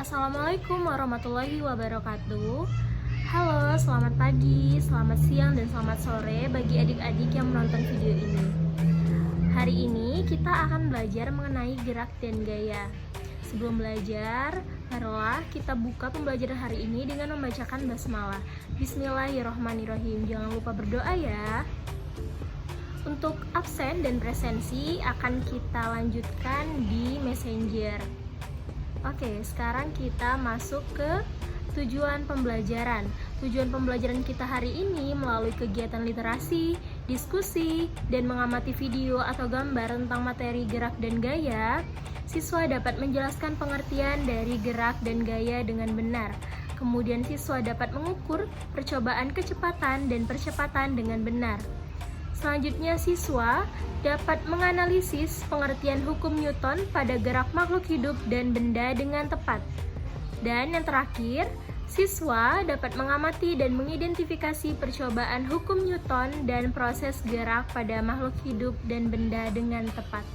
Assalamualaikum warahmatullahi wabarakatuh. Halo, selamat pagi, selamat siang, dan selamat sore bagi adik-adik yang menonton video ini. Hari ini kita akan belajar mengenai gerak dan gaya. Sebelum belajar, marilah kita buka pembelajaran hari ini dengan membacakan basmalah. Bismillahirrohmanirrohim. Jangan lupa berdoa ya. Untuk absen dan presensi akan kita lanjutkan di Messenger. Oke, sekarang kita masuk ke tujuan pembelajaran. Tujuan pembelajaran kita hari ini melalui kegiatan literasi, diskusi, dan mengamati video atau gambar tentang materi gerak dan gaya. Siswa dapat menjelaskan pengertian dari gerak dan gaya dengan benar. Kemudian siswa dapat mengukur percobaan kecepatan dan percepatan dengan benar. Selanjutnya, siswa dapat menganalisis pengertian hukum Newton pada gerak makhluk hidup dan benda dengan tepat. Dan yang terakhir, siswa dapat mengamati dan mengidentifikasi percobaan hukum Newton dan proses gerak pada makhluk hidup dan benda dengan tepat.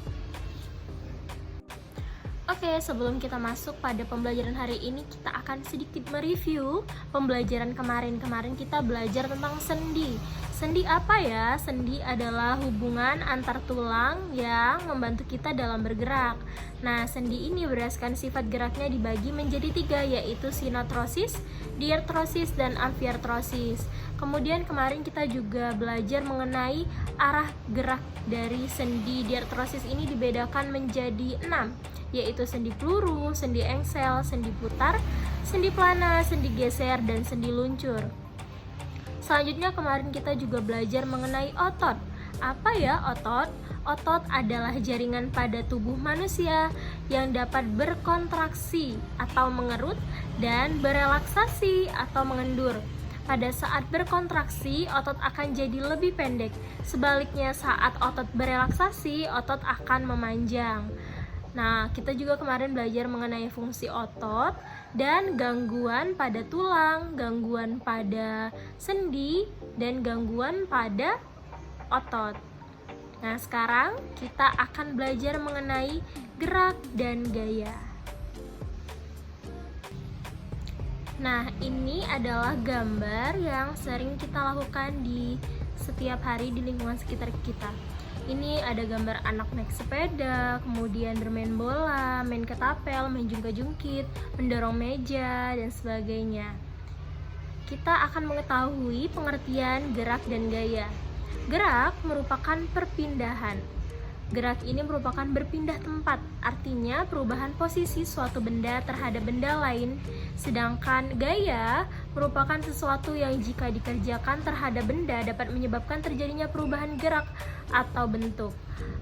Oke, sebelum kita masuk pada pembelajaran hari ini, kita akan sedikit mereview pembelajaran kemarin. Kemarin kita belajar tentang sendi. Sendi apa ya? Sendi adalah hubungan antar tulang yang membantu kita dalam bergerak. Nah, sendi ini berdasarkan sifat geraknya dibagi menjadi 3, yaitu sinotrosis, diartrosis, dan amfiartrosis. Kemudian kemarin kita juga belajar mengenai arah gerak dari sendi diartrosis ini dibedakan menjadi 6, yaitu sendi peluru, sendi engsel, sendi putar, sendi plana, sendi geser, dan sendi luncur. Selanjutnya kemarin kita juga belajar mengenai otot. Apa ya otot? Otot adalah jaringan pada tubuh manusia yang dapat berkontraksi atau mengerut dan berelaksasi atau mengendur. Pada saat berkontraksi, otot akan jadi lebih pendek. Sebaliknya, saat otot berelaksasi, otot akan memanjang. Nah, kita juga kemarin belajar mengenai fungsi otot dan gangguan pada tulang, gangguan pada sendi, dan gangguan pada otot. Nah, sekarang kita akan belajar mengenai gerak dan gaya. Nah, ini adalah gambar yang sering kita lakukan di setiap hari di lingkungan sekitar kita. Ini ada gambar anak naik sepeda, kemudian bermain bola, main ketapel, main jungkit-jungkit, mendorong meja, dan sebagainya. Kita akan mengetahui pengertian gerak dan gaya. Gerak merupakan perpindahan. Gerak ini merupakan berpindah tempat, artinya perubahan posisi suatu benda terhadap benda lain. Sedangkan gaya merupakan sesuatu yang jika dikerjakan terhadap benda dapat menyebabkan terjadinya perubahan gerak atau bentuk.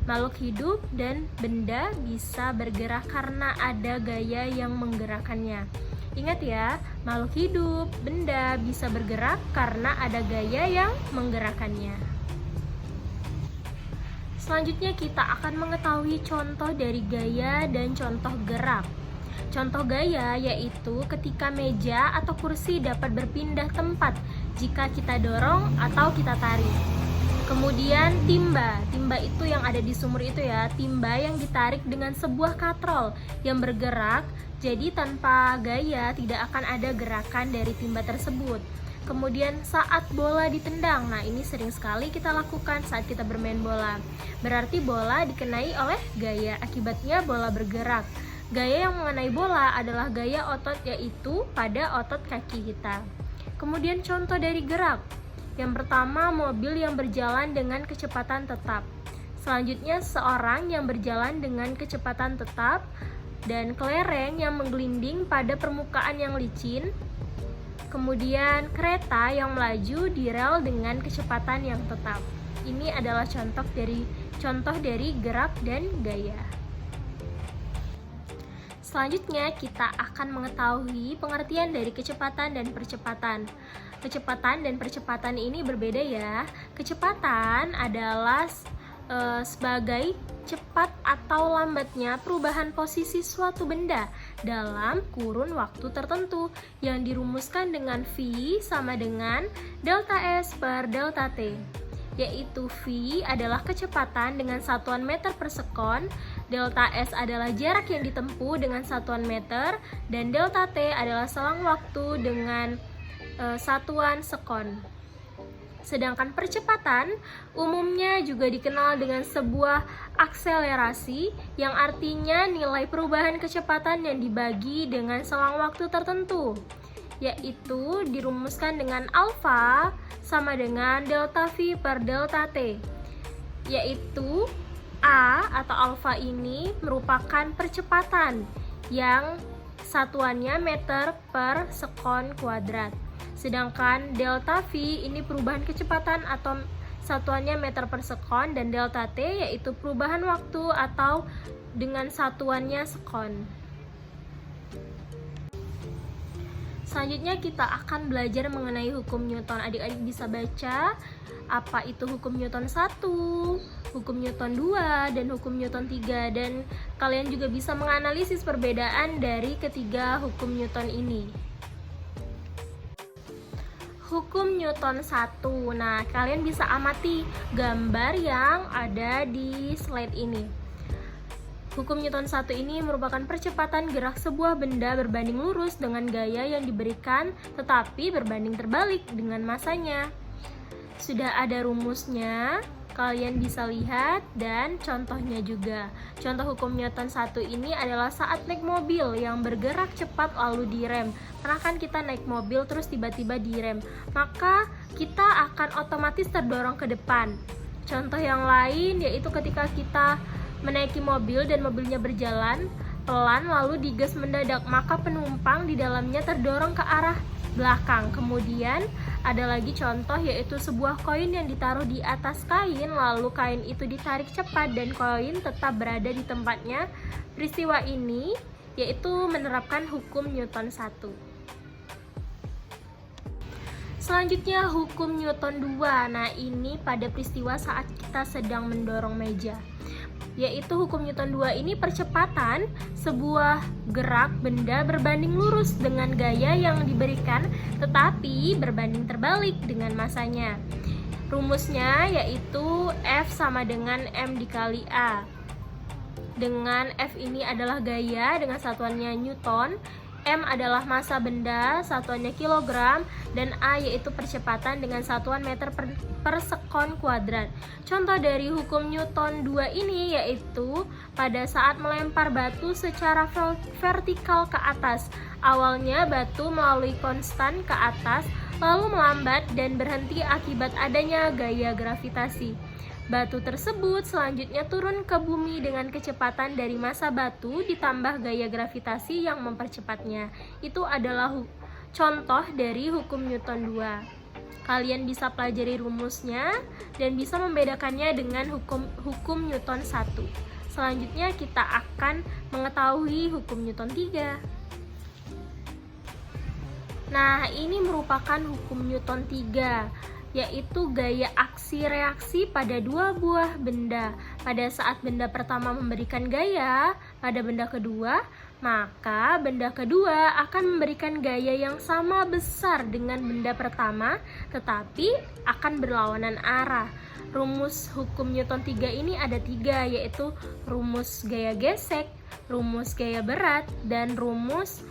Makhluk hidup dan benda bisa bergerak karena ada gaya yang menggerakkannya. Ingat ya, makhluk hidup, benda bisa bergerak karena ada gaya yang menggerakkannya. Selanjutnya kita akan mengetahui contoh dari gaya dan contoh gerak. Contoh gaya yaitu ketika meja atau kursi dapat berpindah tempat jika kita dorong atau kita tarik. Kemudian timba. Timba itu yang ada di sumur itu ya. Timba yang ditarik dengan sebuah katrol yang bergerak. Jadi tanpa gaya tidak akan ada gerakan dari timba tersebut. Kemudian saat bola ditendang. Nah, ini sering sekali kita lakukan saat kita bermain bola. Berarti bola dikenai oleh gaya. Akibatnya bola bergerak. Gaya yang mengenai bola adalah gaya otot, yaitu pada otot kaki kita. Kemudian contoh dari gerak. Yang pertama, mobil yang berjalan dengan kecepatan tetap. Selanjutnya, seorang yang berjalan dengan kecepatan tetap. Dan kelereng yang menggelinding pada permukaan yang licin. Kemudian kereta yang melaju di rel dengan kecepatan yang tetap. Ini adalah contoh dari gerak dan gaya. Selanjutnya kita akan mengetahui pengertian dari kecepatan dan percepatan. Kecepatan dan percepatan ini berbeda ya. Kecepatan adalah sebagai cepat atau lambatnya perubahan posisi suatu benda dalam kurun waktu tertentu yang dirumuskan dengan V sama dengan delta S per delta T. yaitu V adalah kecepatan dengan satuan meter per sekon, delta S adalah jarak yang ditempuh dengan satuan meter, dan delta T adalah selang waktu dengan satuan sekon. Sedangkan percepatan umumnya juga dikenal dengan sebuah akselerasi yang artinya nilai perubahan kecepatan yang dibagi dengan selang waktu tertentu, yaitu dirumuskan dengan alfa sama dengan delta V per delta T, yaitu A atau alfa ini merupakan percepatan yang satuannya meter per sekon kuadrat. Sedangkan delta V ini perubahan kecepatan atau satuannya meter per sekon, dan delta T yaitu perubahan waktu atau dengan satuannya sekon. Selanjutnya kita akan belajar mengenai hukum Newton. Adik-adik bisa baca apa itu hukum Newton 1, hukum Newton 2, dan hukum Newton 3, dan kalian juga bisa menganalisis perbedaan dari ketiga hukum Newton ini. Hukum Newton 1. Nah, kalian bisa amati gambar yang ada di slide ini. Hukum Newton 1 ini merupakan percepatan gerak sebuah benda berbanding lurus dengan gaya yang diberikan, tetapi berbanding terbalik dengan masanya. Sudah ada rumusnya, kalian bisa lihat, dan contohnya juga. Contoh hukum Newton 1 ini adalah saat naik mobil yang bergerak cepat lalu direm. Pernah kan kita naik mobil terus tiba-tiba direm, maka kita akan otomatis terdorong ke depan. Contoh yang lain yaitu ketika kita menaiki mobil dan mobilnya berjalan pelan lalu digas mendadak, maka penumpang di dalamnya terdorong ke arah belakang. Kemudian ada lagi contoh yaitu sebuah koin yang ditaruh di atas kain, lalu kain itu ditarik cepat dan koin tetap berada di tempatnya. Peristiwa ini yaitu menerapkan hukum Newton 1. Selanjutnya hukum Newton 2. Nah, ini pada peristiwa saat kita sedang mendorong meja. Yaitu hukum Newton 2 ini percepatan sebuah gerak benda berbanding lurus dengan gaya yang diberikan, tetapi berbanding terbalik dengan masanya. Rumusnya yaitu F sama dengan M dikali A. Dengan F ini adalah gaya dengan satuannya Newton, M adalah massa benda, satuannya kilogram, dan A yaitu percepatan dengan satuan meter per sekon kuadrat. Contoh dari hukum Newton 2 ini yaitu pada saat melempar batu secara vertikal ke atas. Awalnya batu melalui konstan ke atas, lalu melambat dan berhenti akibat adanya gaya gravitasi. Batu tersebut selanjutnya turun ke bumi dengan kecepatan dari massa batu ditambah gaya gravitasi yang mempercepatnya. Itu adalah contoh dari hukum Newton 2. Kalian bisa pelajari rumusnya dan bisa membedakannya dengan hukum Newton 1. Selanjutnya kita akan mengetahui hukum Newton 3. Nah, ini merupakan hukum Newton 3, yaitu gaya aksi reaksi pada dua buah benda. Pada saat benda pertama memberikan gaya pada benda kedua, maka benda kedua akan memberikan gaya yang sama besar dengan benda pertama, tetapi akan berlawanan arah. Rumus hukum Newton 3 ini ada 3, yaitu rumus gaya gesek, rumus gaya berat, dan rumus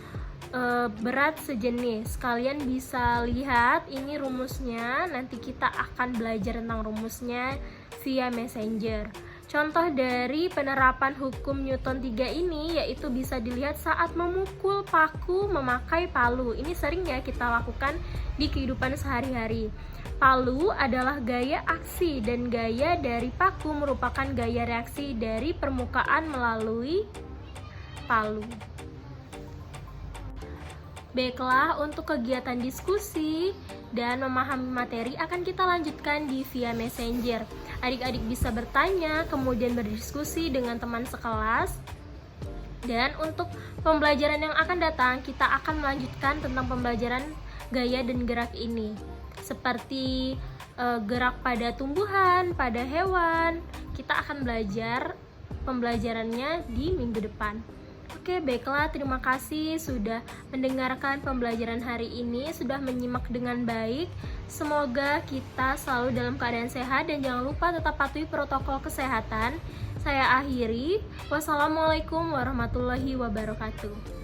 berat sejenis. Kalian bisa lihat ini rumusnya, nanti kita akan belajar tentang rumusnya via messenger. Contoh dari penerapan hukum Newton 3 ini yaitu bisa dilihat saat memukul paku memakai palu. Ini sering ya kita lakukan di kehidupan sehari-hari. Palu adalah gaya aksi dan gaya dari paku merupakan gaya reaksi dari permukaan melalui palu. Baiklah, untuk kegiatan diskusi dan memahami materi akan kita lanjutkan di via messenger. Adik-adik bisa bertanya, kemudian berdiskusi dengan teman sekelas. Dan untuk pembelajaran yang akan datang, kita akan melanjutkan tentang pembelajaran gaya dan gerak ini. Seperti gerak pada tumbuhan, pada hewan, kita akan belajar pembelajarannya di minggu depan. Oke, baiklah, terima kasih sudah mendengarkan pembelajaran hari ini, sudah menyimak dengan baik. Semoga kita selalu dalam keadaan sehat dan jangan lupa tetap patuhi protokol kesehatan. Saya akhiri. Wassalamualaikum warahmatullahi wabarakatuh.